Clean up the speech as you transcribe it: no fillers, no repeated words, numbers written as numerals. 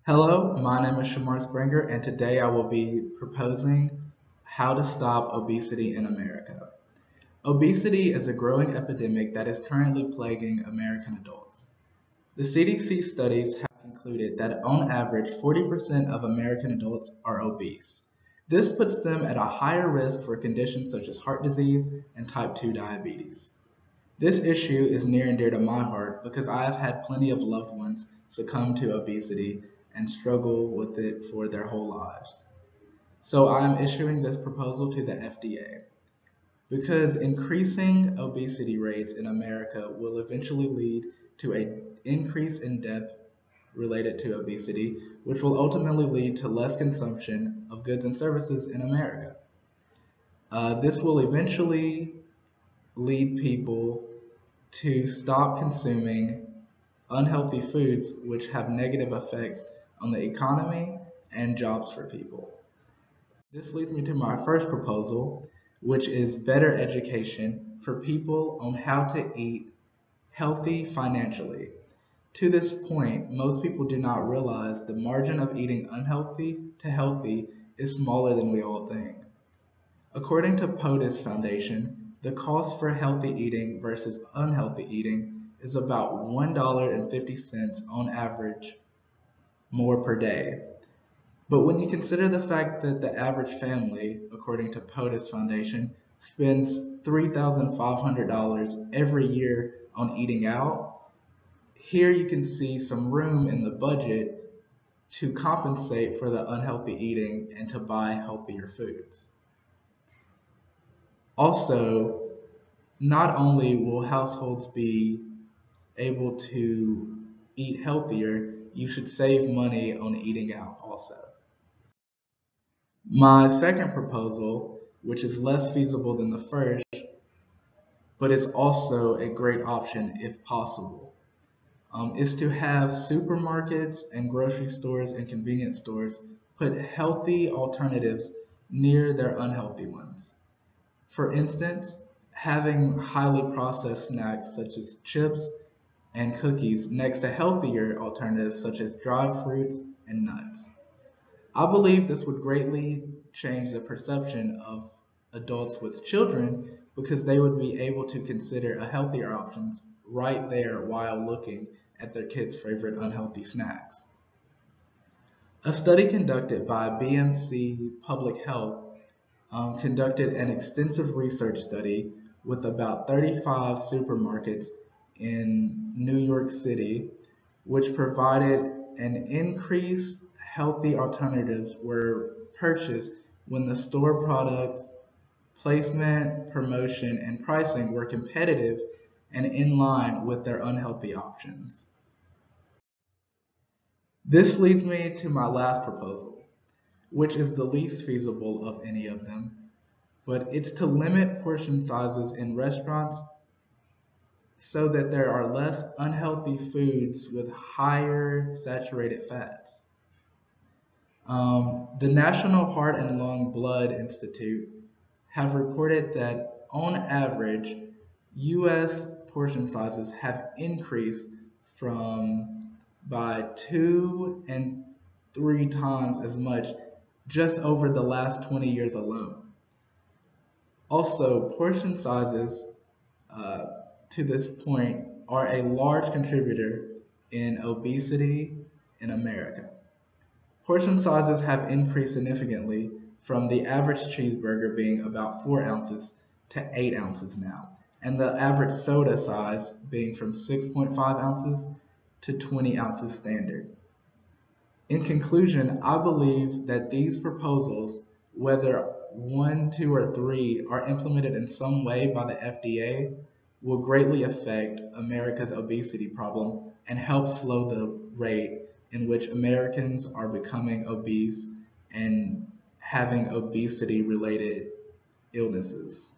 Hello, my name is Shamar Springer, and today I will be proposing how to stop obesity in America. Obesity is a growing epidemic that is currently plaguing American adults. The CDC studies have concluded that on average, 40% of American adults are obese. This puts them at a higher risk for conditions such as heart disease and type 2 diabetes. This issue is near and dear to my heart because I have had plenty of loved ones succumb to obesity and struggle with it for their whole lives. So I am issuing this proposal to the FDA because increasing obesity rates in America will eventually lead to an increase in death related to obesity, which will ultimately lead to less consumption of goods and services in America. This will eventually lead people to stop consuming unhealthy foods which have negative effects on the economy and jobs for people. This leads me to my first proposal, which is better education for people on how to eat healthy financially. To this point, most people do not realize the margin of eating unhealthy to healthy is smaller than we all think. According to POTUS Foundation, the cost for healthy eating versus unhealthy eating is about $1.50 on average more per day. But when you consider the fact that the average family, according to POTUS Foundation, spends $3,500 every year on eating out, here you can see some room in the budget to compensate for the unhealthy eating and to buy healthier foods. Also, not only will households be able to eat healthier, you should save money on eating out also. My second proposal, which is less feasible than the first, but is also a great option if possible, is to have supermarkets and grocery stores and convenience stores put healthy alternatives near their unhealthy ones. For instance, having highly processed snacks such as chips and cookies next to healthier alternatives such as dried fruits and nuts. I believe this would greatly change the perception of adults with children because they would be able to consider a healthier options right there while looking at their kids' favorite unhealthy snacks. A study conducted by BMC Public Health conducted an extensive research study with about 35 supermarkets in New York City, which provided an increased healthy alternatives were purchased when the store products, placement, promotion, and pricing were competitive and in line with their unhealthy options. This leads me to my last proposal, which is the least feasible of any of them, but it's to limit portion sizes in restaurants so that there are less unhealthy foods with higher saturated fats. The National Heart and Lung Blood Institute have reported that on average, U.S. portion sizes have increased from by 2 and 3 times as much just over the last 20 years alone. Also, portion sizes to this point are a large contributor in obesity in America. Portion sizes have increased significantly from the average cheeseburger being about 4 ounces to 8 ounces now, and the average soda size being from 6.5 ounces to 20 ounces standard. In conclusion, I believe that these proposals, whether 1, 2, or 3, are implemented in some way by the FDA, will greatly affect America's obesity problem and help slow the rate in which Americans are becoming obese and having obesity-related illnesses.